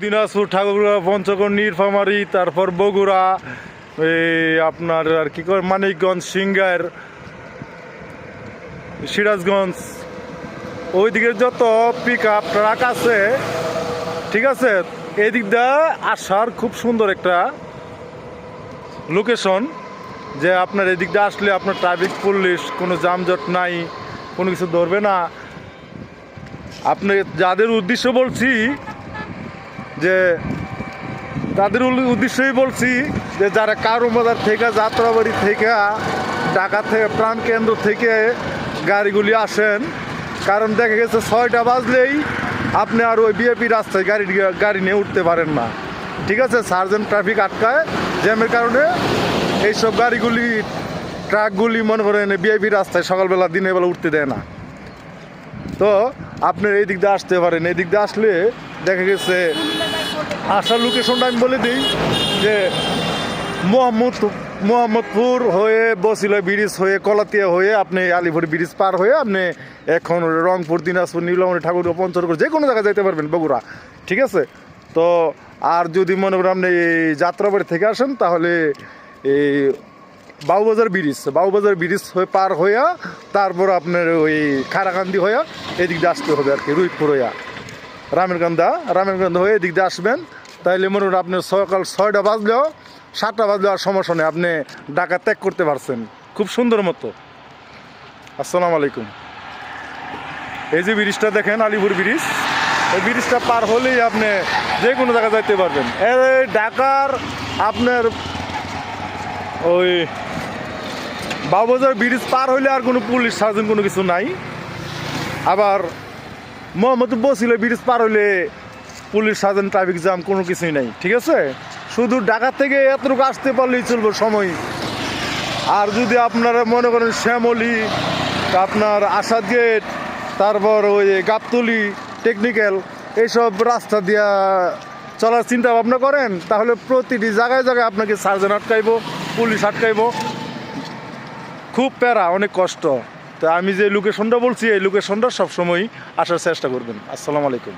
দিনাজপুর, ঠাকুরগাঁও, পঞ্চগড়, নীলফামারী, তারপর বগুড়া, আপনার আর কি করে মানিকগঞ্জ, সিংগার, সিরাজগঞ্জ, ওইদিকে যত পিক আপ ট্রাক আছে, ঠিক আছে, এই দিক দিয়ে আসার খুব সুন্দর একটা লোকেশন। যে আপনার এদিক দিয়ে আসলে আপনার ট্রাফিক পুলিশ কোনো যানজট নাই, কোনো কিছু ধরবে না। আপনি যাদের উদ্দেশ্য বলছি, যে তাদের উদ্দেশ্যই বলছি যে যারা কারু বাজার থেকে, যাত্রাবাড়ি থেকে, ঢাকা থেকে, প্রাণকেন্দ্র থেকে গাড়িগুলি আসেন, কারণ দেখা গেছে 6টা বাজলেই আপনি আর ওই বিএপি রাস্তায় গাড়ি নিয়ে উঠতে পারেন না, ঠিক আছে। সার্জেন্ট ট্রাফিক আটকায় জ্যামের কারণে এইসব গাড়িগুলি, ট্রাকগুলি মনে করেন বিআইপি রাস্তায় সকালবেলা দিনের বেলা উঠতে দেয় না। তো আপনার এই দিক দিয়ে আসতে পারেন। এই দিক দিয়ে আসলে দেখা গেছে আসার লোকেশনটা আমি বলে দিই যে মোহাম্মদপুর হয়ে, বসিলা ব্রিজ হয়ে, কলাতিয়া হয়ে, আপনি আলিপুর ব্রিজ পার হয়ে আপনি এখন রংপুর, দিনাজপুর, নীলফামারী, ঠাকুরগাঁও, পঞ্চগড় যে কোনো জায়গায় যেতে পারবেন, বগুড়া, ঠিক আছে। তো আর যদি মনে করেন আপনি এই যাত্রাবাড়ি থেকে আসেন, তাহলে এই বাবুবাজার ব্রিজ হয়ে পার হইয়া তারপর আপনার ওই খারাকান্দি হইয়া এদিক দিয়ে আসতে হবে আর কি, রুইপুর হইয়া রামেরকান্দা হয়ে এদিক দিয়ে আসবেন। তাইলে মনে করেন আপনার সকাল 6টা বাজলেও, 7টা বাজলেও আর সমস্যা নেই, আপনি ঢাকা ত্যাগ করতে পারছেন খুব সুন্দর মতো। আসসালামু আলাইকুম। এই যে ব্রিজটা দেখেন, আলিপুর ব্রিজ, এই ব্রিজটা পার হলেই আপনি যে কোনো জায়গায় যাইতে পারবেন। এই ঢাকার আপনার ওই বাবুবাজার ব্রিজ পার হইলে আর কোনো পুলিশ সার্জন কোনো কিছু নাই। আবার মোহাম্মদপুর বসিলা ব্রিজ পার হইলে পুলিশ সার্জন, ট্রাফিক জ্যাম কোনো কিছুই নাই, ঠিক আছে। শুধু ঢাকা থেকে এতটুকু আসতে পারলেই চলবে সময়। আর যদি আপনারা মনে করেন শ্যামলী, আপনার আসাদ গেট, তারপর ওই গাবতলি, টেকনিক্যাল, এইসব রাস্তা দিয়া চলার চিন্তা ভাবনা করেন, তাহলে প্রতিটি জায়গায় জায়গায় আপনাকে সার্জন আটকাইব, পুলিশ আটকাইব, খুব প্যারা, অনেক কষ্ট। তো আমি যে লোকেশনটা বলছি, এই লোকেশনটা সবসময় আসার চেষ্টা করবেন। আসসালামু আলাইকুম।